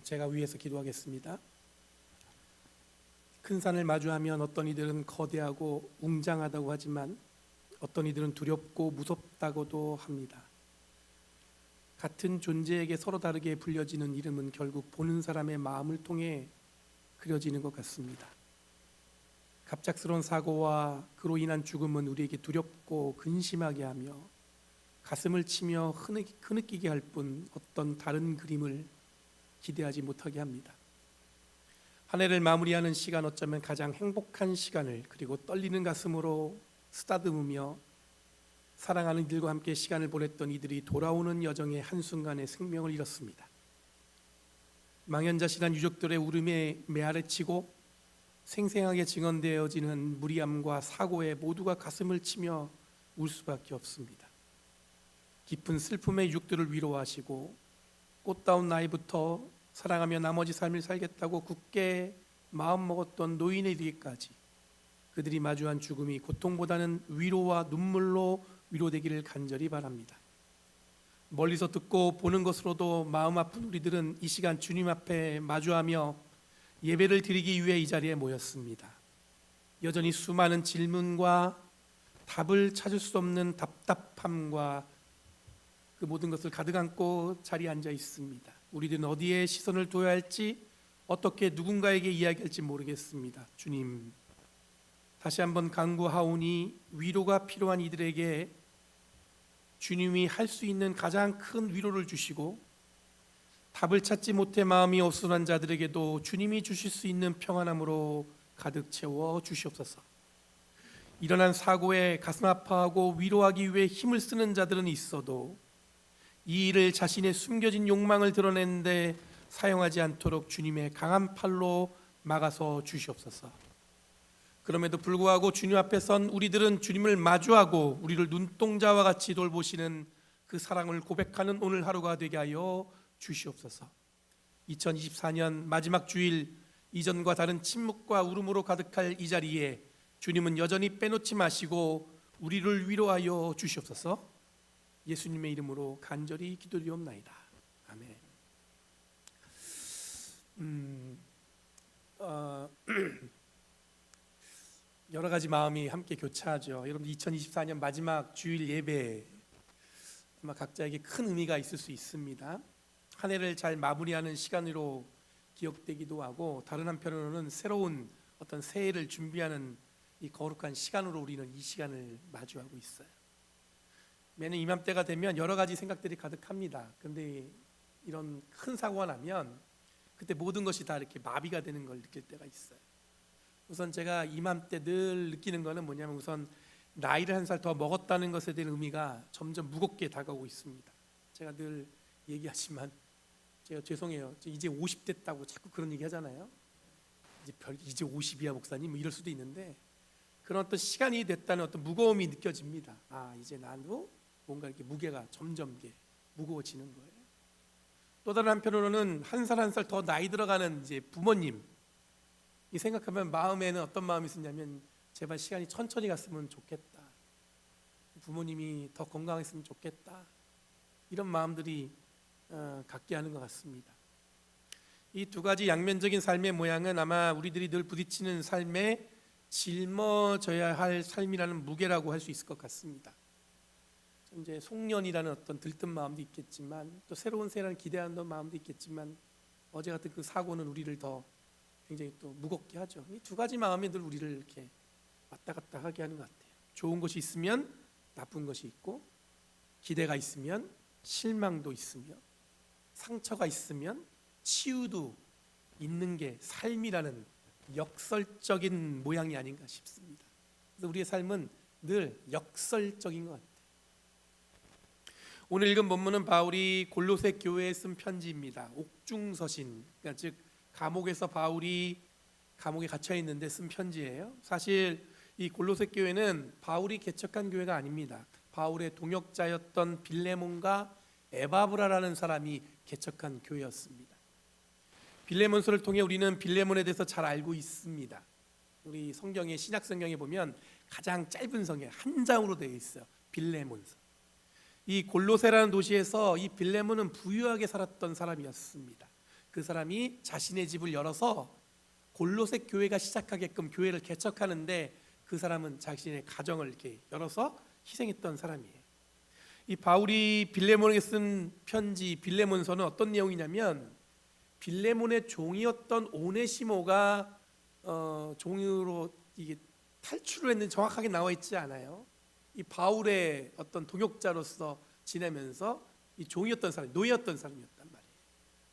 제가 위해서 기도하겠습니다. 큰 산을 마주하면 어떤 이들은 거대하고 웅장하다고 하지만 어떤 이들은 두렵고 무섭다고도 합니다. 같은 존재에게 서로 다르게 불려지는 이름은 결국 보는 사람의 마음을 통해 그려지는 것 같습니다. 갑작스러운 사고와 그로 인한 죽음은 우리에게 두렵고 근심하게 하며 가슴을 치며 흐느끼게 할 뿐 어떤 다른 그림을 기대하지 못하게 합니다. 한 해를 마무리하는 시간, 어쩌면 가장 행복한 시간을, 그리고 떨리는 가슴으로 쓰다듬으며 사랑하는 이들과 함께 시간을 보냈던 이들이 돌아오는 여정의 한순간에 생명을 잃었습니다. 망연자실한 유족들의 울음에 메아리치고 생생하게 증언되어지는 무리함과 사고에 모두가 가슴을 치며 울 수밖에 없습니다. 깊은 슬픔의 유족들을 위로하시고 꽃다운 나이부터 사랑하며 나머지 삶을 살겠다고 굳게 마음먹었던 노인에 이르기까지 그들이 마주한 죽음이 고통보다는 위로와 눈물로 위로되기를 간절히 바랍니다. 멀리서 듣고 보는 것으로도 마음 아픈 우리들은 이 시간 주님 앞에 마주하며 예배를 드리기 위해 이 자리에 모였습니다. 여전히 수많은 질문과 답을 찾을 수 없는 답답함과 그 모든 것을 가득 안고 자리에 앉아 있습니다. 우리들은 어디에 시선을 둬야 할지, 어떻게 누군가에게 이야기할지 모르겠습니다. 주님, 다시 한번 간구하오니 위로가 필요한 이들에게 주님이 할 수 있는 가장 큰 위로를 주시고, 답을 찾지 못해 마음이 어수선한 자들에게도 주님이 주실 수 있는 평안함으로 가득 채워 주시옵소서. 일어난 사고에 가슴 아파하고 위로하기 위해 힘을 쓰는 자들은 있어도 이 일을 자신의 숨겨진 욕망을 드러내는데 사용하지 않도록 주님의 강한 팔로 막아서 주시옵소서. 그럼에도 불구하고 주님 앞에 선 우리들은 주님을 마주하고 우리를 눈동자와 같이 돌보시는 그 사랑을 고백하는 오늘 하루가 되게 하여 주시옵소서. 2024년 마지막 주일, 이전과 다른 침묵과 울음으로 가득할 이 자리에 주님은 여전히 빼놓지 마시고 우리를 위로하여 주시옵소서. 예수님의 이름으로 간절히 기도드리옵나이다. 아멘. 여러 가지 마음이 함께 교차하죠. 여러분, 2024년 마지막 주일 예배, 아마 각자에게 큰 의미가 있을 수 있습니다. 한 해를 잘 마무리하는 시간으로 기억되기도 하고, 다른 한편으로는 새로운 어떤 새해를 준비하는 이 거룩한 시간으로 우리는 이 시간을 마주하고 있어요. 매년 이맘때가 되면 여러 가지 생각들이 가득합니다. 그런데 이런 큰 사고가 나면 그때 모든 것이 다 이렇게 마비가 되는 걸 느낄 때가 있어요. 우선 제가 이맘때 늘 느끼는 거는 뭐냐면, 우선 나이를 한 살 더 먹었다는 것에 대한 의미가 점점 무겁게 다가오고 있습니다. 제가 늘 얘기하지만, 제가 죄송해요, 이제 50 됐다고 자꾸 그런 얘기 하잖아요. 이제 50이야 목사님, 뭐 이럴 수도 있는데, 그런 어떤 시간이 됐다는 어떤 무거움이 느껴집니다. 아, 이제 나도 뭔가 이렇게 무게가 점점 이렇게 무거워지는 거예요. 또 다른 한편으로는 한 살 한 살 더 나이 들어가는 이제 부모님, 이 생각하면 마음에는 어떤 마음이 있었냐면, 제발 시간이 천천히 갔으면 좋겠다, 부모님이 더 건강했으면 좋겠다, 이런 마음들이 갖게 하는 것 같습니다. 이 두 가지 양면적인 삶의 모양은 아마 우리들이 늘 부딪히는 삶에 짊어져야 할 삶이라는 무게라고 할 수 있을 것 같습니다. 이제 송년이라는 어떤 들뜬 마음도 있겠지만, 또 새로운 새해라는 기대하는 마음도 있겠지만, 어제 같은 그 사고는 우리를 더 굉장히 또 무겁게 하죠. 이 두 가지 마음이 늘 우리를 이렇게 왔다 갔다 하게 하는 것 같아요. 좋은 것이 있으면 나쁜 것이 있고, 기대가 있으면 실망도 있으며, 상처가 있으면 치유도 있는 게 삶이라는 역설적인 모양이 아닌가 싶습니다. 그래서 우리의 삶은 늘 역설적인 것 같아요. 오늘 읽은 본문은 바울이 골로새 교회에 쓴 편지입니다. 옥중서신, 그러니까 즉 감옥에서 바울이 감옥에 갇혀 있는데 쓴 편지예요. 사실 이 골로새 교회는 바울이 개척한 교회가 아닙니다. 바울의 동역자였던 빌레몬과 에바브라라는 사람이 개척한 교회였습니다. 빌레몬서를 통해 우리는 빌레몬에 대해서 잘 알고 있습니다. 우리 성경에, 신약 성경에 보면 가장 짧은 성경 한 장으로 되어 있어요. 빌레몬서. 이 골로새라는 도시에서 이 빌레몬은 부유하게 살았던 사람이었습니다. 그 사람이 자신의 집을 열어서 골로새 교회가 시작하게끔 교회를 개척하는데 그 사람은 자신의 가정을 이렇게 열어서 희생했던 사람이에요. 이 바울이 빌레몬에게 쓴 편지 빌레몬서는 어떤 내용이냐면 빌레몬의 종이었던 오네시모가 종으로 이게 탈출을 했는데 정확하게 나와 있지 않아요. 이 바울의 어떤 동역자로서 지내면서 이 종이었던 사람, 노예였던 사람이었단 말이에요.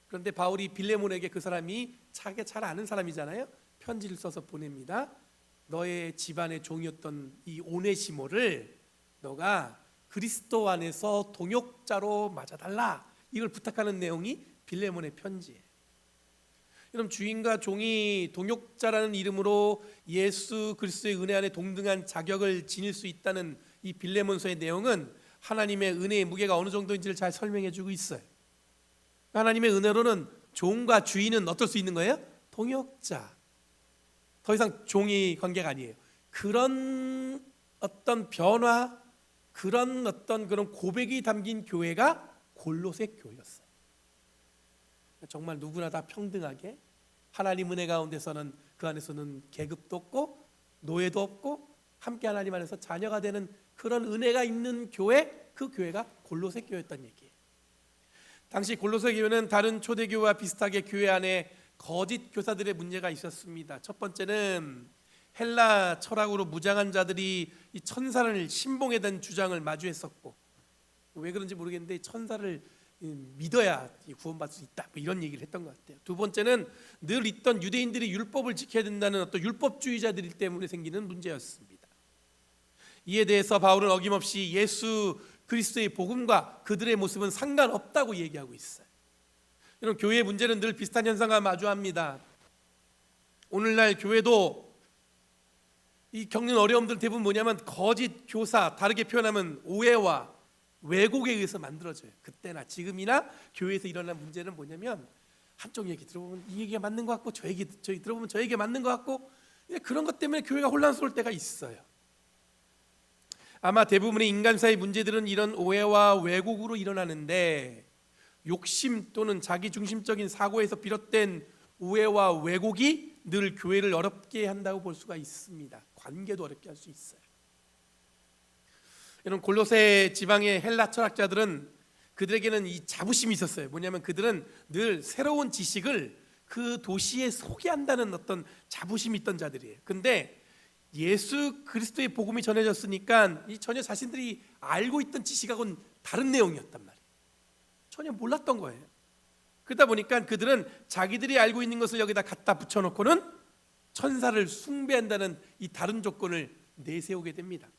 그런데 바울이 빌레몬에게 그 사람이 자기가 잘 아는 사람이잖아요. 편지를 써서 보냅니다. 너의 집안의 종이었던 이 오네시모를 너가 그리스도 안에서 동역자로 맞아달라, 이걸 부탁하는 내용이 빌레몬의 편지예요. 여러분, 주인과 종이 동역자라는 이름으로 예수 그리스도의 은혜 안에 동등한 자격을 지닐 수 있다는 이 빌레몬서의 내용은 하나님의 은혜의 무게가 어느 정도인지를 잘 설명해 주고 있어요. 하나님의 은혜로는 종과 주인은 어떨 수 있는 거예요? 동역자. 더 이상 종이 관계가 아니에요. 그런 어떤 변화, 그런 어떤 그런 고백이 담긴 교회가 골로새 교회였어요. 정말 누구나 다 평등하게 하나님 은혜 가운데서는 그 안에서는 계급도 없고 노예도 없고 함께 하나님 안에서 자녀가 되는 그런 은혜가 있는 교회, 그 교회가 골로새 교회였다는 얘기예요. 당시 골로새 교회는 다른 초대교회와 비슷하게 교회 안에 거짓 교사들의 문제가 있었습니다. 첫 번째는 헬라 철학으로 무장한 자들이 이 천사를 신봉에 대한 주장을 마주했었고, 왜 그런지 모르겠는데 천사를 믿어야 구원받을 수 있다, 뭐 이런 얘기를 했던 것 같아요. 두 번째는 늘 있던 유대인들이 율법을 지켜야 된다는 어떤 율법주의자들 때문에 생기는 문제였습니다. 이에 대해서 바울은 어김없이 예수 그리스도의 복음과 그들의 모습은 상관없다고 얘기하고 있어요. 여러분, 교회의 문제는 늘 비슷한 현상과 마주합니다. 오늘날 교회도 이 겪는 어려움들 대부분 뭐냐면 거짓 교사, 다르게 표현하면 오해와 왜곡에 의해서 만들어져요. 그때나 지금이나 교회에서 일어난 문제는 뭐냐면 한쪽 얘기 들어보면 이 얘기가 맞는 것 같고 저 얘기 들어보면 저 얘기가 맞는 것 같고, 그런 것 때문에 교회가 혼란스러울 때가 있어요. 아마 대부분의 인간사의 문제들은 이런 오해와 왜곡으로 일어나는데, 욕심 또는 자기중심적인 사고에서 비롯된 오해와 왜곡이 늘 교회를 어렵게 한다고 볼 수가 있습니다. 관계도 어렵게 할 수 있어요. 여러분, 골로새 지방의 헬라 철학자들은 그들에게는 이 자부심이 있었어요. 뭐냐면 그들은 늘 새로운 지식을 그 도시에 소개한다는 어떤 자부심이 있던 자들이에요. 근데 예수 그리스도의 복음이 전해졌으니까 이 전혀 자신들이 알고 있던 지식하고는 다른 내용이었단 말이에요. 전혀 몰랐던 거예요. 그러다 보니까 그들은 자기들이 알고 있는 것을 여기다 갖다 붙여놓고는 천사를 숭배한다는 이 다른 조건을 내세우게 됩니다.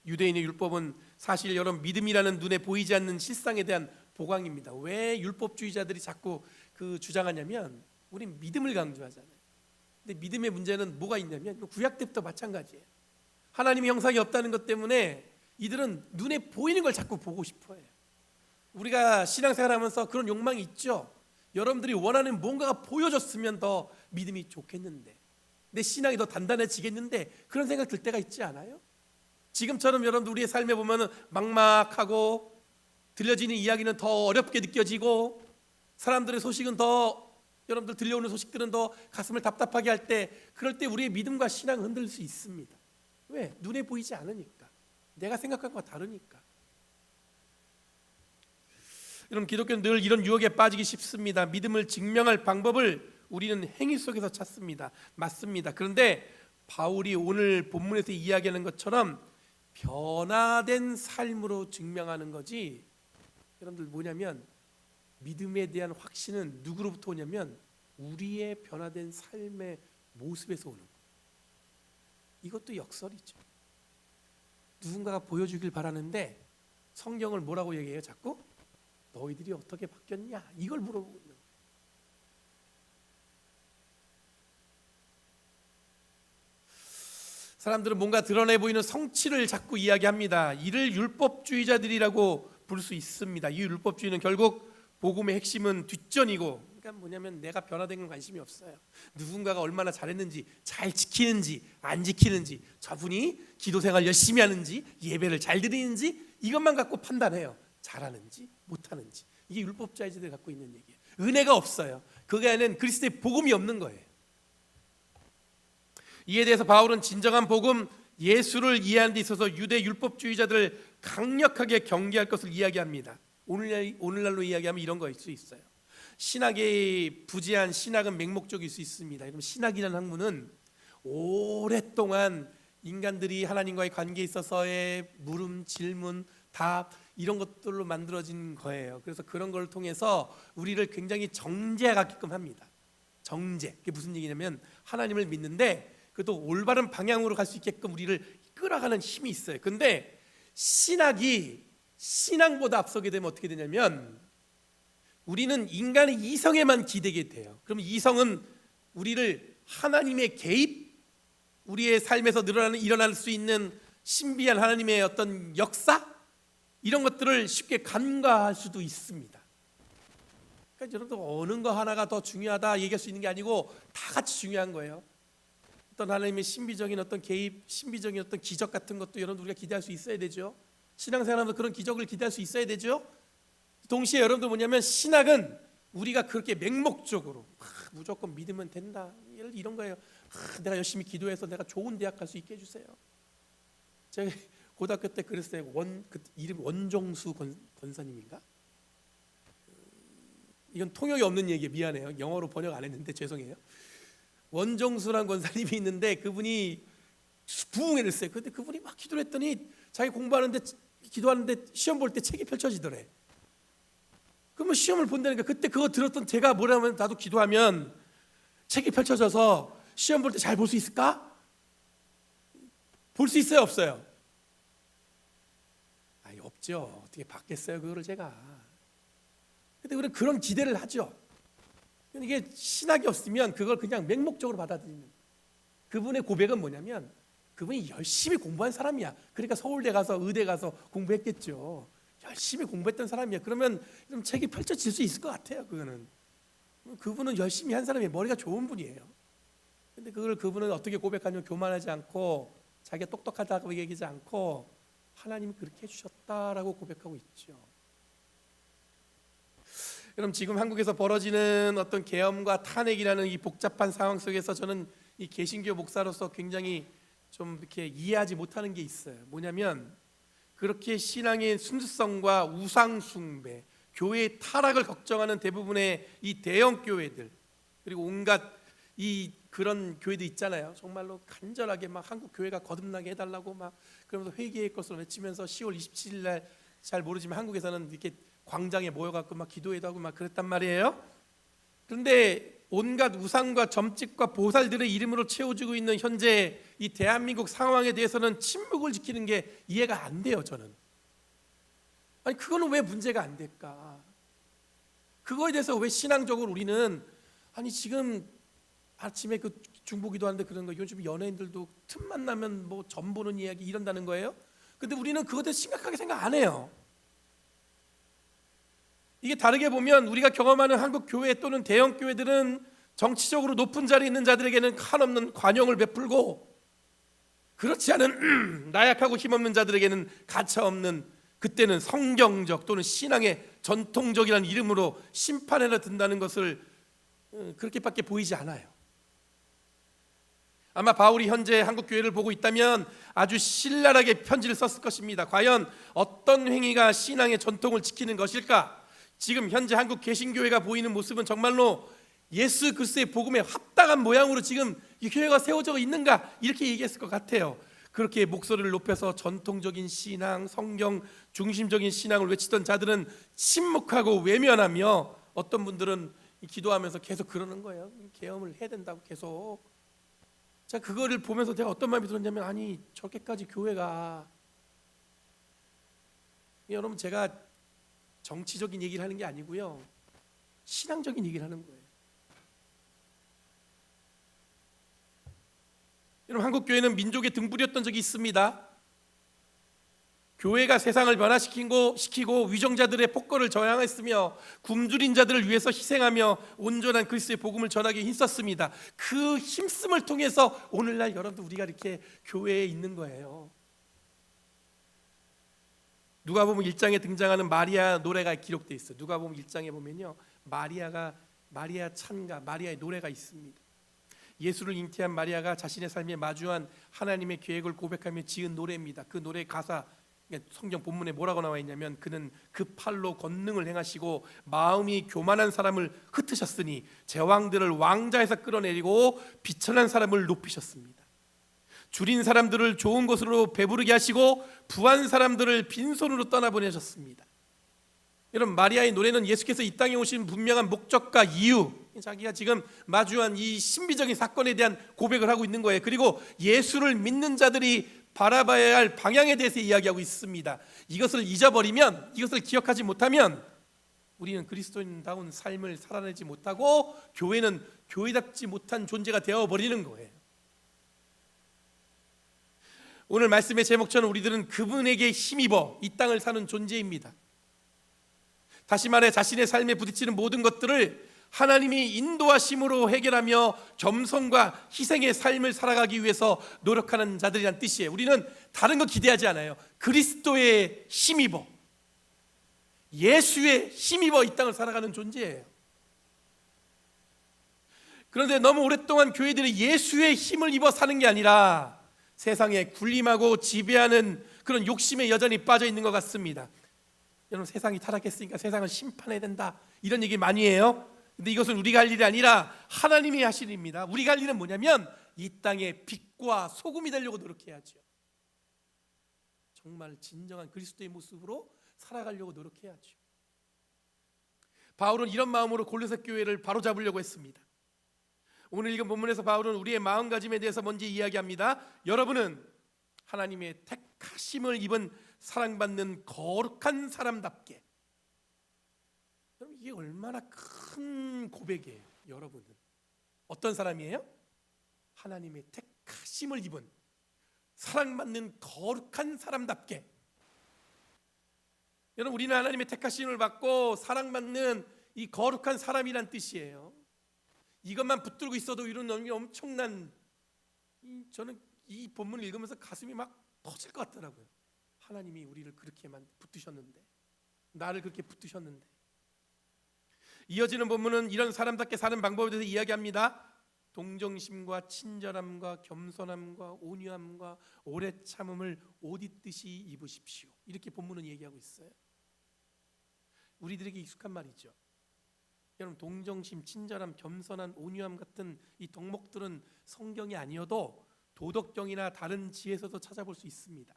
유대인의 율법은 사실 여러분 믿음이라는 눈에 보이지 않는 실상에 대한 보강입니다. 왜 율법주의자들이 자꾸 그 주장하냐면 우린 믿음을 강조하잖아요. 근데 믿음의 문제는 뭐가 있냐면 구약 때부터 마찬가지예요. 하나님의 형상이 없다는 것 때문에 이들은 눈에 보이는 걸 자꾸 보고 싶어해요. 우리가 신앙생활하면서 그런 욕망이 있죠. 여러분들이 원하는 뭔가가 보여졌으면 더 믿음이 좋겠는데, 내 신앙이 더 단단해지겠는데, 그런 생각 들 때가 있지 않아요? 지금처럼 여러분들 우리의 삶에 보면은 막막하고 들려지는 이야기는 더 어렵게 느껴지고 사람들의 소식은 더, 여러분들 들려오는 소식들은 더 가슴을 답답하게 할 때, 그럴 때 우리의 믿음과 신앙은 흔들릴 수 있습니다. 왜? 눈에 보이지 않으니까, 내가 생각한 것과 다르니까. 여러분, 기독교는 늘 이런 유혹에 빠지기 쉽습니다. 믿음을 증명할 방법을 우리는 행위 속에서 찾습니다. 맞습니다. 그런데 바울이 오늘 본문에서 이야기하는 것처럼 변화된 삶으로 증명하는 거지, 여러분들 뭐냐면 믿음에 대한 확신은 누구로부터 오냐면 우리의 변화된 삶의 모습에서 오는 거예요. 이것도 역설이죠. 누군가가 보여주길 바라는데 성경을 뭐라고 얘기해요? 자꾸 너희들이 어떻게 바뀌었냐, 이걸 물어보고 있는 거예요. 사람들은 뭔가 드러내 보이는 성취를 자꾸 이야기합니다. 이를 율법주의자들이라고 부를 수 있습니다. 이 율법주의는 결국 복음의 핵심은 뒷전이고, 그러니까 뭐냐면 내가 변화된 건 관심이 없어요. 누군가가 얼마나 잘했는지, 잘 지키는지 안 지키는지, 저분이 기도생활 열심히 하는지, 예배를 잘 드리는지, 이것만 갖고 판단해요. 잘하는지 못하는지. 이게 율법주의자들이 갖고 있는 얘기예요. 은혜가 없어요. 그 안에는 그리스도의 복음이 없는 거예요. 이에 대해서 바울은 진정한 복음, 예수를 이해하는 데 있어서 유대 율법주의자들을 강력하게 경계할 것을 이야기합니다. 오늘날로 이야기하면 이런 거일 수 있어요. 신학의 부재한 신학은 맹목적일 수 있습니다. 그럼 신학이라는 학문은 오랫동안 인간들이 하나님과의 관계에 있어서의 물음, 질문, 답 이런 것들로 만들어진 거예요. 그래서 그런 걸 통해서 우리를 굉장히 정죄하게끔 합니다. 정죄. 그게 무슨 얘기냐면 하나님을 믿는데 그것도 올바른 방향으로 갈 수 있게끔 우리를 끌어가는 힘이 있어요. 근데 신학이 신앙보다 앞서게 되면 어떻게 되냐면 우리는 인간의 이성에만 기대게 돼요. 그럼 이성은 우리를 하나님의 개입, 우리의 삶에서 일어날 수 있는 신비한 하나님의 어떤 역사 이런 것들을 쉽게 간과할 수도 있습니다. 그러니까 여러분들 어느 거 하나가 더 중요하다 얘기할 수 있는 게 아니고 다 같이 중요한 거예요. 어떤 하나님의 신비적인 어떤 개입, 신비적인 어떤 기적 같은 것도 여러분 우리가 기대할 수 있어야 되죠. 신앙생활하면서 그런 기적을 기대할 수 있어야 되죠. 동시에 여러분들 뭐냐면 신학은 우리가 그렇게 맹목적으로 무조건 믿으면 된다 이런 거예요. 내가 열심히 기도해서 내가 좋은 대학 갈 수 있게 해주세요. 제가 고등학교 때 그랬어요. 그 이름 원종수 권사님인가? 이건 통역이 없는 얘기예요. 미안해요. 영어로 번역 안 했는데 죄송해요. 원종수란 권사님이 있는데 그분이 부흥회를 했어요. 근데 그분이 막 기도를 했더니 자기 공부하는데 기도하는데 시험 볼 때 책이 펼쳐지더래. 그러면 시험을 본다니까 그때 그거 들었던 제가 뭐라면 나도 기도하면 책이 펼쳐져서 시험 볼 때 잘 볼 수 있을까? 볼 수 있어요, 없어요? 아니 없죠. 어떻게 받겠어요, 그거를 제가. 근데 우리는 그런 기대를 하죠. 이게 신학이 없으면 그걸 그냥 맹목적으로 받아들이는. 그분의 고백은 뭐냐면 그분이 열심히 공부한 사람이야. 그러니까 서울대 가서 의대 가서 공부했겠죠. 열심히 공부했던 사람이야. 그러면 좀 책이 펼쳐질 수 있을 것 같아요. 그분은 열심히 한 사람이에요. 머리가 좋은 분이에요. 근데 그분은 어떻게 고백하냐면 교만하지 않고 자기가 똑똑하다고 얘기하지 않고 하나님이 그렇게 해주셨다라고 고백하고 있죠. 그럼 지금 한국에서 벌어지는 어떤 계엄과 탄핵이라는 이 복잡한 상황 속에서 저는 이 개신교 목사로서 굉장히 좀 이렇게 이해하지 못하는 게 있어요. 뭐냐면 그렇게 신앙의 순수성과 우상 숭배, 교회의 타락을 걱정하는 대부분의 이 대형 교회들 그리고 온갖 이 그런 교회도 있잖아요. 정말로 간절하게 막 한국 교회가 거듭나게 해달라고 막 그러면서 회개의 것을 외치면서 10월 27일 날 잘 모르지만 한국에서는 이렇게 광장에 모여갖고 막 기도회도 하고 막 그랬단 말이에요. 그런데 온갖 우상과 점찍과 보살들의 이름으로 채워지고 있는 현재 이 대한민국 상황에 대해서는 침묵을 지키는 게 이해가 안 돼요. 저는 아니 그거는 왜 문제가 안 될까? 그거에 대해서 왜 신앙적으로 우리는 아니 지금 아침에 그 중보기도 하는데 그런 거 요즘 연예인들도 틈만 나면 뭐 점 보는 이야기 이런다는 거예요. 근데 우리는 그거에 대해서 심각하게 생각 안 해요. 이게 다르게 보면 우리가 경험하는 한국 교회 또는 대형 교회들은 정치적으로 높은 자리에 있는 자들에게는 한없는 관용을 베풀고 그렇지 않은 나약하고 힘없는 자들에게는 가차없는 그때는 성경적 또는 신앙의 전통적이라는 이름으로 심판해라 든다는 것을 그렇게밖에 보이지 않아요. 아마 바울이 현재 한국 교회를 보고 있다면 아주 신랄하게 편지를 썼을 것입니다. 과연 어떤 행위가 신앙의 전통을 지키는 것일까? 지금 현재 한국 개신교회가 보이는 모습은 정말로 예수 그리스도의 복음에 합당한 모양으로 지금 이 교회가 세워져 있는가? 이렇게 얘기했을 것 같아요. 그렇게 목소리를 높여서 전통적인 신앙, 성경 중심적인 신앙을 외치던 자들은 침묵하고 외면하며 어떤 분들은 기도하면서 계속 그러는 거예요. 계엄을 해야 된다고 계속. 자, 그거를 보면서 제가 어떤 마음이 들었냐면 아니 저렇게까지 교회가 여러분 제가 정치적인 얘기를 하는 게 아니고요. 신앙적인 얘기를 하는 거예요. 여러분 한국 교회는 민족의 등불이었던 적이 있습니다. 교회가 세상을 변화시키고 위정자들의 폭거를 저항했으며 굶주린 자들을 위해서 희생하며 온전한 그리스도의 복음을 전하기 힘썼습니다. 그 힘씀을 통해서 오늘날 여러분들 우리가 이렇게 교회에 있는 거예요. 누가복음 1장에 등장하는 마리아 노래가 기록되어 있어요. 누가복음 1장에 보면요, 마리아 찬가, 마리아의 노래가 있습니다. 예수를 잉태한 마리아가 자신의 삶에 마주한 하나님의 계획을 고백하며 지은 노래입니다. 그 노래 가사 성경 본문에 뭐라고 나와 있냐면, 그는 그 팔로 권능을 행하시고 마음이 교만한 사람을 흩으셨으니 제왕들을 왕자에서 끌어내리고 비천한 사람을 높이셨습니다. 줄인 사람들을 좋은 곳으로 배부르게 하시고 부한 사람들을 빈손으로 떠나보내셨습니다. 여러분, 마리아의 노래는 예수께서 이 땅에 오신 분명한 목적과 이유, 자기가 지금 마주한 이 신비적인 사건에 대한 고백을 하고 있는 거예요. 그리고 예수를 믿는 자들이 바라봐야 할 방향에 대해서 이야기하고 있습니다. 이것을 잊어버리면, 이것을 기억하지 못하면 우리는 그리스도인다운 삶을 살아내지 못하고 교회는 교회답지 못한 존재가 되어버리는 거예요. 오늘 말씀의 제목처럼 우리들은 그분에게 힘입어 이 땅을 사는 존재입니다. 다시 말해, 자신의 삶에 부딪히는 모든 것들을 하나님이 인도하심으로 해결하며 겸손과 희생의 삶을 살아가기 위해서 노력하는 자들이란 뜻이에요. 우리는 다른 거 기대하지 않아요. 그리스도의 힘입어, 예수의 힘입어 이 땅을 살아가는 존재예요. 그런데 너무 오랫동안 교회들이 예수의 힘을 입어 사는 게 아니라 세상에 군림하고 지배하는 그런 욕심에 여전히 빠져 있는 것 같습니다. 여러분, 세상이 타락했으니까 세상을 심판해야 된다, 이런 얘기 많이 해요. 근데 이것은 우리가 할 일이 아니라 하나님이 하실 일입니다. 우리가 할 일은 뭐냐면 이 땅에 빛과 소금이 되려고 노력해야죠. 정말 진정한 그리스도의 모습으로 살아가려고 노력해야죠. 바울은 이런 마음으로 골로새 교회를 바로잡으려고 했습니다. 오늘 읽은 본문에서 바울은 우리의 마음가짐에 대해서 먼저 이야기합니다. 여러분은 하나님의 택하심을 입은 사랑받는 거룩한 사람답게. 여러분, 이게 얼마나 큰 고백이에요. 여러분은 어떤 사람이에요? 하나님의 택하심을 입은 사랑받는 거룩한 사람답게. 여러분, 우리는 하나님의 택하심을 받고 사랑받는 이 거룩한 사람이란 뜻이에요. 이것만 붙들고 있어도 이런 엄청난, 저는 이 본문을 읽으면서 가슴이 막 터질 것 같더라고요. 하나님이 우리를 그렇게만 붙드셨는데, 나를 그렇게 붙드셨는데. 이어지는 본문은 이런 사람답게 사는 방법에 대해서 이야기합니다. 동정심과 친절함과 겸손함과 온유함과 오래 참음을 옷 입듯이 입으십시오. 이렇게 본문은 얘기하고 있어요. 우리들에게 익숙한 말이죠. 여러분, 동정심, 친절함, 겸손한 온유함 같은 이 덕목들은 성경이 아니어도 도덕경이나 다른 지에서도 찾아볼 수 있습니다.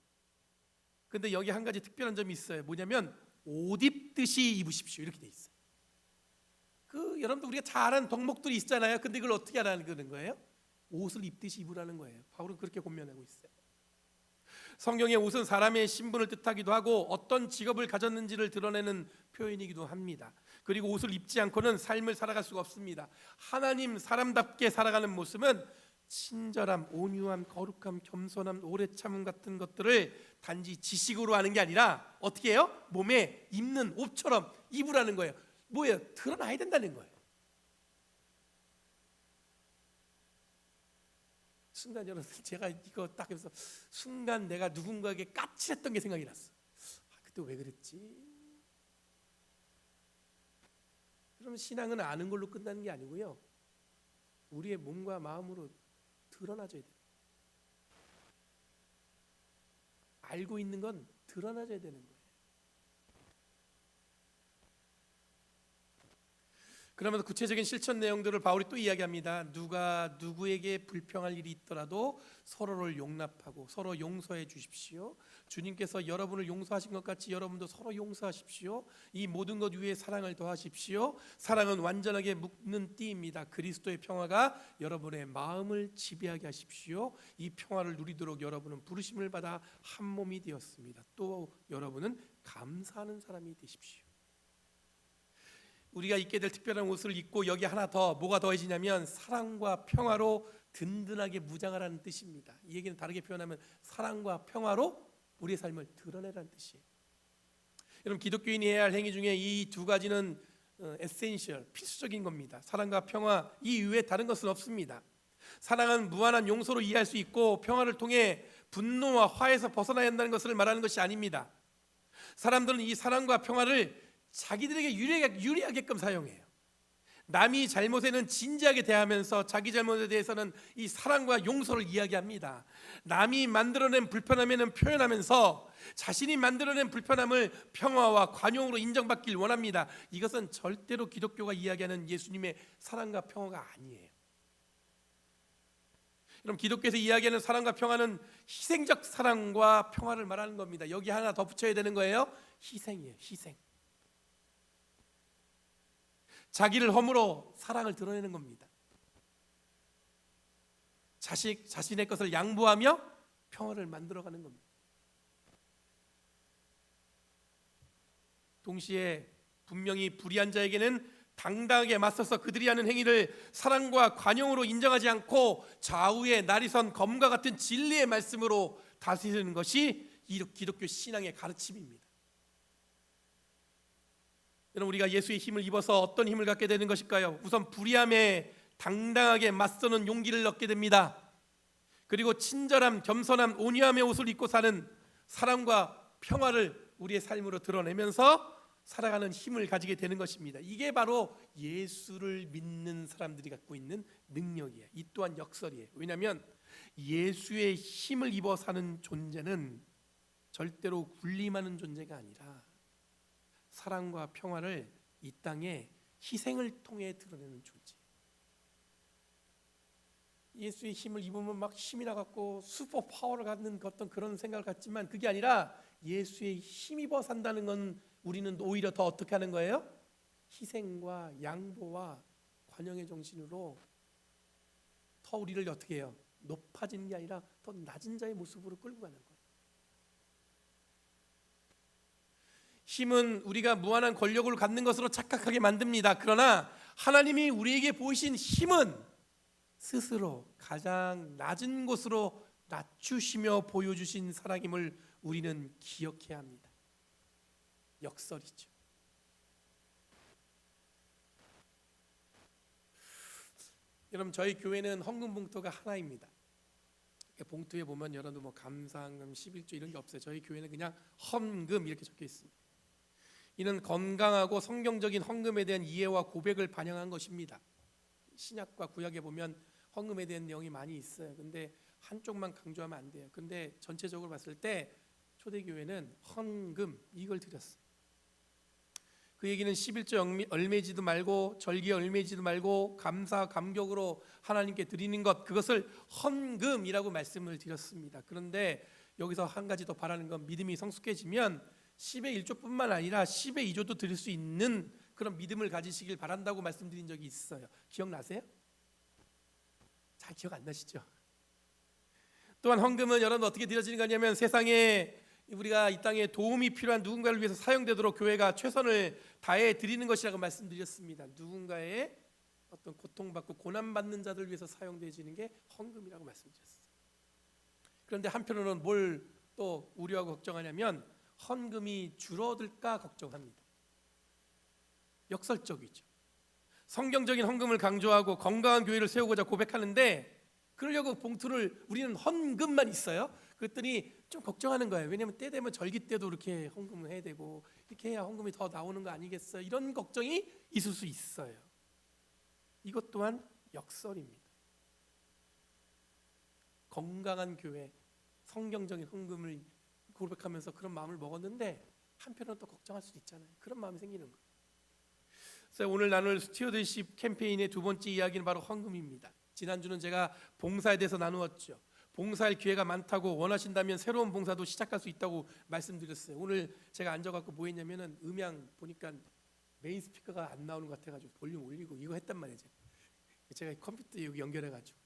그런데 여기 한 가지 특별한 점이 있어요. 뭐냐면 옷 입듯이 입으십시오, 이렇게 돼 있어요. 여러분들 우리가 잘 아는 덕목들이 있잖아요. 근데 그걸 어떻게 하라는 거예요? 옷을 입듯이 입으라는 거예요. 바울은 그렇게 권면하고 있어요. 성경의 옷은 사람의 신분을 뜻하기도 하고 어떤 직업을 가졌는지를 드러내는 표현이기도 합니다. 그리고 옷을 입지 않고는 삶을 살아갈 수가 없습니다. 하나님 사람답게 살아가는 모습은 친절함, 온유함, 거룩함, 겸손함, 오래 참음 같은 것들을 단지 지식으로 하는 게 아니라 어떻게 해요? 몸에 입는 옷처럼 입으라는 거예요. 뭐예요? 드러나야 된다는 거예요. 순간 여러분, 제가 이거 딱 해서 순간 내가 누군가에게 까칠했던 게 생각이 났어. 그때 왜 그랬지? 그럼 신앙은 아는 걸로 끝나는 게 아니고요, 우리의 몸과 마음으로 드러나줘야 돼요. 알고 있는 건 드러나줘야 되는 거예요. 그러면서 구체적인 실천 내용들을 바울이 또 이야기합니다. 누가 누구에게 불평할 일이 있더라도 서로를 용납하고 서로 용서해 주십시오. 주님께서 여러분을 용서하신 것 같이 여러분도 서로 용서하십시오. 이 모든 것 위에 사랑을 더하십시오. 사랑은 완전하게 묶는 띠입니다. 그리스도의 평화가 여러분의 마음을 지배하게 하십시오. 이 평화를 누리도록 여러분은 부르심을 받아 한 몸이 되었습니다. 또 여러분은 감사하는 사람이 되십시오. 우리가 입게 될 특별한 옷을 입고 여기 하나 더, 뭐가 더해지냐면 사랑과 평화로 든든하게 무장하라는 뜻입니다. 이 얘기는 다르게 표현하면 사랑과 평화로 우리의 삶을 드러내라는 뜻이에요. 여러분, 기독교인이 해야 할 행위 중에 이 두 가지는 에센셜, 필수적인 겁니다. 사랑과 평화, 이 이외에 다른 것은 없습니다. 사랑은 무한한 용서로 이해할 수 있고 평화를 통해 분노와 화에서 벗어나야 한다는 것을 말하는 것이 아닙니다. 사람들은 이 사랑과 평화를 자기들에게 유리하게끔 사용해요. 남이 잘못에는 진지하게 대하면서 자기 잘못에 대해서는 이 사랑과 용서를 이야기합니다. 남이 만들어낸 불편함에는 표현하면서 자신이 만들어낸 불편함을 평화와 관용으로 인정받길 원합니다. 이것은 절대로 기독교가 이야기하는 예수님의 사랑과 평화가 아니에요. 그럼 기독교에서 이야기하는 사랑과 평화는 희생적 사랑과 평화를 말하는 겁니다. 여기 하나 더 붙여야 되는 거예요. 희생이에요. 희생. 자기를 허물어 사랑을 드러내는 겁니다. 자신의 것을 양보하며 평화를 만들어가는 겁니다. 동시에 분명히 불의한 자에게는 당당하게 맞서서 그들이 하는 행위를 사랑과 관용으로 인정하지 않고 좌우에 날이 선 검과 같은 진리의 말씀으로 다스리는 것이 기독교 신앙의 가르침입니다. 여러분, 우리가 예수의 힘을 입어서 어떤 힘을 갖게 되는 것일까요? 우선 불의함에 당당하게 맞서는 용기를 얻게 됩니다. 그리고 친절함, 겸손함, 온유함의 옷을 입고 사는 사랑과 평화를 우리의 삶으로 드러내면서 살아가는 힘을 가지게 되는 것입니다. 이게 바로 예수를 믿는 사람들이 갖고 있는 능력이에요. 이 또한 역설이에요. 왜냐하면 예수의 힘을 입어 사는 존재는 절대로 군림하는 존재가 아니라 사랑과 평화를 이 땅에 희생을 통해 드러내는 존재. 예수의 힘을 입으면 막 힘이 나갖고 슈퍼 파워를 갖는 어떤 그런 생각을 갖지만 그게 아니라 예수의 힘입어 산다는 건 우리는 오히려 더 어떻게 하는 거예요? 희생과 양보와 관용의 정신으로 더 우리를 어떻게 해요? 높아지는 게 아니라 더 낮은 자의 모습으로 끌고 가는 거예요. 힘은 우리가 무한한 권력을 갖는 것으로 착각하게 만듭니다. 그러나 하나님이 우리에게 보이신 힘은 스스로 가장 낮은 곳으로 낮추시며 보여주신 사랑임을 우리는 기억해야 합니다. 역설이죠. 여러분, 저희 교회는 헌금 봉투가 하나입니다. 봉투에 보면 여러분 뭐 감사헌금, 11조 이런 게 없어요. 저희 교회는 그냥 헌금 이렇게 적혀 있습니다. 이는 건강하고 성경적인 헌금에 대한 이해와 고백을 반영한 것입니다. 신약과 구약에 보면 헌금에 대한 내용이 많이 있어요. 근데 한쪽만 강조하면 안 돼요. 근데 전체적으로 봤을 때 초대교회는 헌금 이걸 드렸어요. 그 얘기는 11조 얼매지도 말고 절기에 얼매지도 말고 감사 감격으로 하나님께 드리는 것, 그것을 헌금이라고 말씀을 드렸습니다. 그런데 여기서 한 가지 더 바라는 건 믿음이 성숙해지면 10의 1조뿐만 아니라 10의 2조도 드릴 수 있는 그런 믿음을 가지시길 바란다고 말씀드린 적이 있어요. 기억나세요? 잘 기억 안 나시죠? 또한 헌금은 여러분 어떻게 드려지는 거냐면 세상에 우리가 이 땅에 도움이 필요한 누군가를 위해서 사용되도록 교회가 최선을 다해 드리는 것이라고 말씀드렸습니다. 누군가의 어떤 고통받고 고난받는 자들을 위해서 사용되어지는 게 헌금이라고 말씀드렸어요. 그런데 한편으로는 뭘 또 우려하고 걱정하냐면 헌금이 줄어들까 걱정합니다. 역설적이죠. 성경적인 헌금을 강조하고 건강한 교회를 세우고자 고백하는데 그러려고 봉투를 우리는 헌금만 있어요. 그랬더니 좀 걱정하는 거예요. 왜냐하면 때 되면 절기 때도 이렇게 헌금을 해야 되고 이렇게 해야 헌금이 더 나오는 거 아니겠어요? 이런 걱정이 있을 수 있어요. 이것 또한 역설입니다. 건강한 교회, 성경적인 헌금을 고백하면서 그런 마음을 먹었는데 한편으로는 또 걱정할 수도 있잖아요. 그런 마음이 생기는 거예요. 그래서 오늘 나눌 스튜어드십 캠페인의 두 번째 이야기는 바로 헌금입니다. 지난주는 제가 봉사에 대해서 나누었죠. 봉사할 기회가 많다고 원하신다면 새로운 봉사도 시작할 수 있다고 말씀드렸어요. 오늘 제가 앉아갖고 뭐 했냐면은 음향 보니까 메인 스피커가 안 나오는 것 같아가지고 볼륨 올리고 이거 했단 말이에요. 제가 컴퓨터 여기 연결해가지고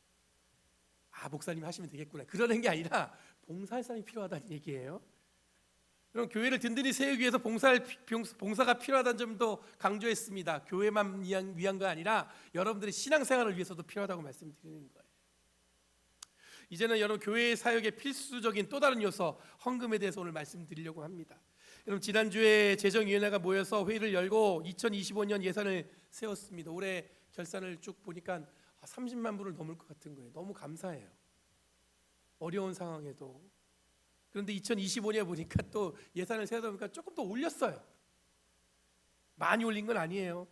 목사님 하시면 되겠구나 그러는 게 아니라 봉사할 사람이 필요하다는 얘기예요. 그럼 교회를 든든히 세우기 위해서 봉사가 필요하다는 점도 강조했습니다. 교회만 위한 거 아니라 여러분들의 신앙생활을 위해서도 필요하다고 말씀드리는 거예요. 이제는 여러분 교회의 사역의 필수적인 또 다른 요소 헌금에 대해서 오늘 말씀드리려고 합니다. 여러분 지난주에 재정위원회가 모여서 회의를 열고 2025년 예산을 세웠습니다. 올해 결산을 쭉 보니까 30만 불을 넘을 것 같은 거예요. 너무 감사해요. 어려운 상황에도. 그런데 2025년에 보니까 또 예산을 세우다 보니까 조금 더 올렸어요. 많이 올린 건 아니에요.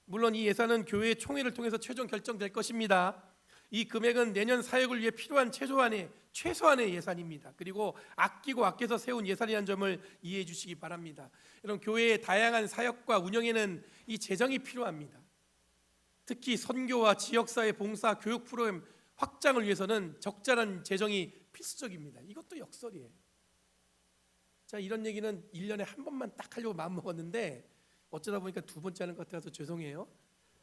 물론 이 예산은 교회 총회를 통해서 최종 결정될 것입니다. 이 금액은 내년 사역을 위해 필요한 최소한의 예산입니다. 그리고 아끼고 아껴서 세운 예산이라는 점을 이해해 주시기 바랍니다. 여러분, 교회의 다양한 사역과 운영에는 이 재정이 필요합니다. 특히 선교와 지역사회 봉사, 교육 프로그램 확장을 위해서는 적절한 재정이 필수적입니다. 이것도 역설이에요. 자, 이런 얘기는 1년에 한 번만 딱 하려고 마음먹었는데 어쩌다 보니까 두 번째 하는 것 같아서 죄송해요.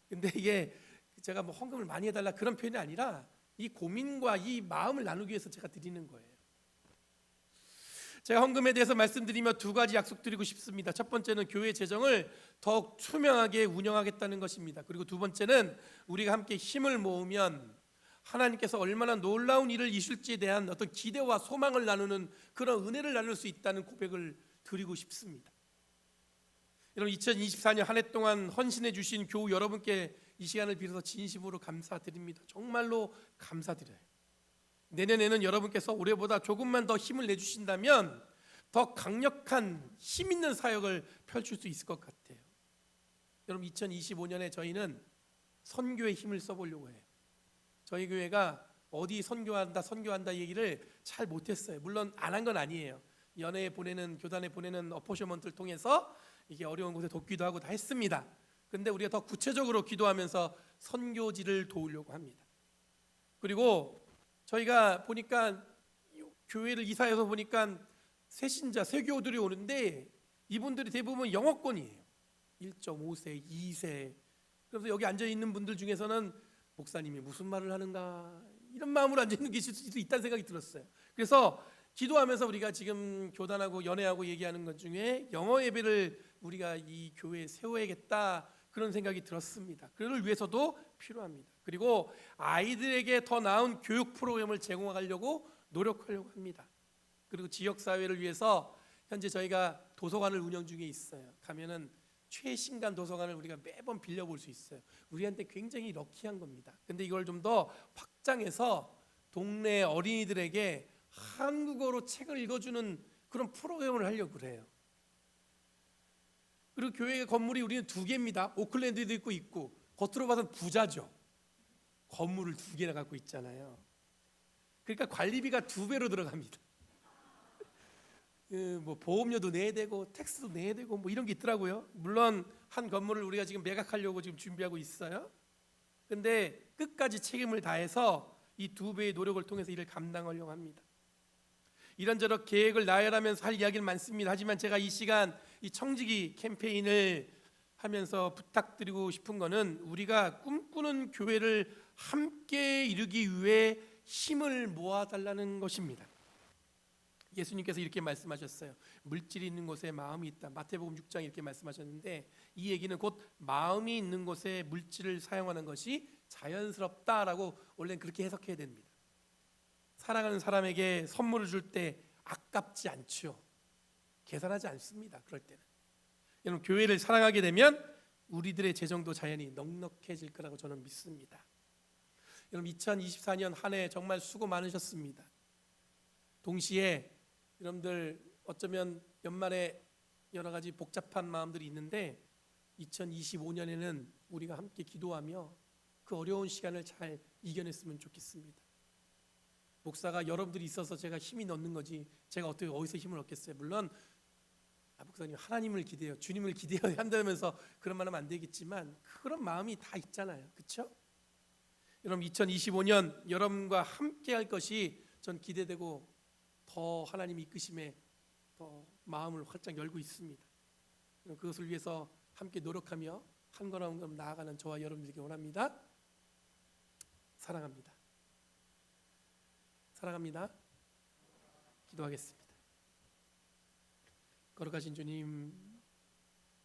근데 이게 제가 뭐 헌금을 많이 해달라 그런 표현이 아니라 이 고민과 이 마음을 나누기 위해서 제가 드리는 거예요. 제가 헌금에 대해서 말씀드리며 두 가지 약속드리고 싶습니다. 첫 번째는 교회 재정을 더욱 투명하게 운영하겠다는 것입니다. 그리고 두 번째는 우리가 함께 힘을 모으면 하나님께서 얼마나 놀라운 일을 이실지에 대한 어떤 기대와 소망을 나누는 그런 은혜를 나눌 수 있다는 고백을 드리고 싶습니다. 여러분, 2024년 한 해 동안 헌신해 주신 교우 여러분께 이 시간을 빌어서 진심으로 감사드립니다. 정말로 감사드려요. 내년에는 여러분께서 올해보다 조금만 더 힘을 내주신다면 더 강력한 힘 있는 사역을 펼칠 수 있을 것 같아요. 여러분, 2025년에 저희는 선교에 힘을 써보려고 해요. 저희 교회가 어디 선교한다 얘기를 잘 못했어요. 물론 안 한 건 아니에요. 연회에 보내는, 교단에 보내는 어포셔먼트를 통해서 이게 어려운 곳에 돕기도 하고 다 했습니다. 근데 우리가 더 구체적으로 기도하면서 선교지를 도우려고 합니다. 그리고 저희가 보니까 교회를 이사해서 보니까 새신자, 새교우들이 오는데 이분들이 대부분 영어권이에요. 1.5세, 2세. 그래서 여기 앉아 있는 분들 중에서는 목사님이 무슨 말을 하는가 이런 마음으로 앉아 있는 계실 수도 있다는 생각이 들었어요. 그래서 기도하면서 우리가 지금 교단하고 연애하고 얘기하는 것 중에 영어 예배를 우리가 이 교회에 세워야겠다 그런 생각이 들었습니다. 그를 위해서도 필요합니다. 그리고 아이들에게 더 나은 교육 프로그램을 제공하려고 노력하려고 합니다. 그리고 지역사회를 위해서 현재 저희가 도서관을 운영 중에 있어요. 가면은 최신간 도서관을 우리가 매번 빌려볼 수 있어요. 우리한테 굉장히 럭키한 겁니다. 근데 이걸 좀 더 확장해서 동네 어린이들에게 한국어로 책을 읽어주는 그런 프로그램을 하려고 그래요. 그리고 교회 건물이 우리는 2개입니다. 오클랜드도 있고 겉으로 봐서는 부자죠. 건물을 2개나 갖고 있잖아요. 그러니까 관리비가 2배로 들어갑니다. 뭐 보험료도 내야 되고 텍스도 내야 되고 뭐 이런 게 있더라고요. 물론 한 건물을 우리가 지금 매각하려고 지금 준비하고 있어요. 근데 끝까지 책임을 다해서 이 2배의 노력을 통해서 이를 감당하려고 합니다. 이런저런 계획을 나열하면서 할 이야기는 많습니다. 하지만 제가 이 시간 이 청지기 캠페인을 하면서 부탁드리고 싶은 거는 우리가 꿈꾸는 교회를 함께 이루기 위해 힘을 모아달라는 것입니다. 예수님께서 이렇게 말씀하셨어요. 물질이 있는 곳에 마음이 있다. 마태복음 6장 이렇게 말씀하셨는데 이 얘기는 곧 마음이 있는 곳에 물질을 사용하는 것이 자연스럽다라고 원래는 그렇게 해석해야 됩니다. 사랑하는 사람에게 선물을 줄 때 아깝지 않죠. 계산하지 않습니다. 그럴 때는. 여러분, 교회를 사랑하게 되면 우리들의 재정도 자연히 넉넉해질 거라고 저는 믿습니다. 여러분, 2024년 한 해 정말 수고 많으셨습니다. 동시에 여러분들 어쩌면 연말에 여러 가지 복잡한 마음들이 있는데 2025년에는 우리가 함께 기도하며 그 어려운 시간을 잘 이겨냈으면 좋겠습니다. 목사가 여러분들이 있어서 제가 힘이 넣는 거지 제가 어떻게 어디서 힘을 얻겠어요. 물론 목사님 하나님을 기대해요, 주님을 기대해야 한다면서 그런 말 하면 안 되겠지만 그런 마음이 다 있잖아요. 그렇죠? 여러분, 2025년 여러분과 함께 할 것이 전 기대되고 더 하나님 이끄심에 더 마음을 활짝 열고 있습니다. 그것을 위해서 함께 노력하며 한 걸음 한 걸음 나아가는 저와 여러분들에게 원합니다. 사랑합니다. 사랑합니다. 기도하겠습니다. 거룩하신 주님,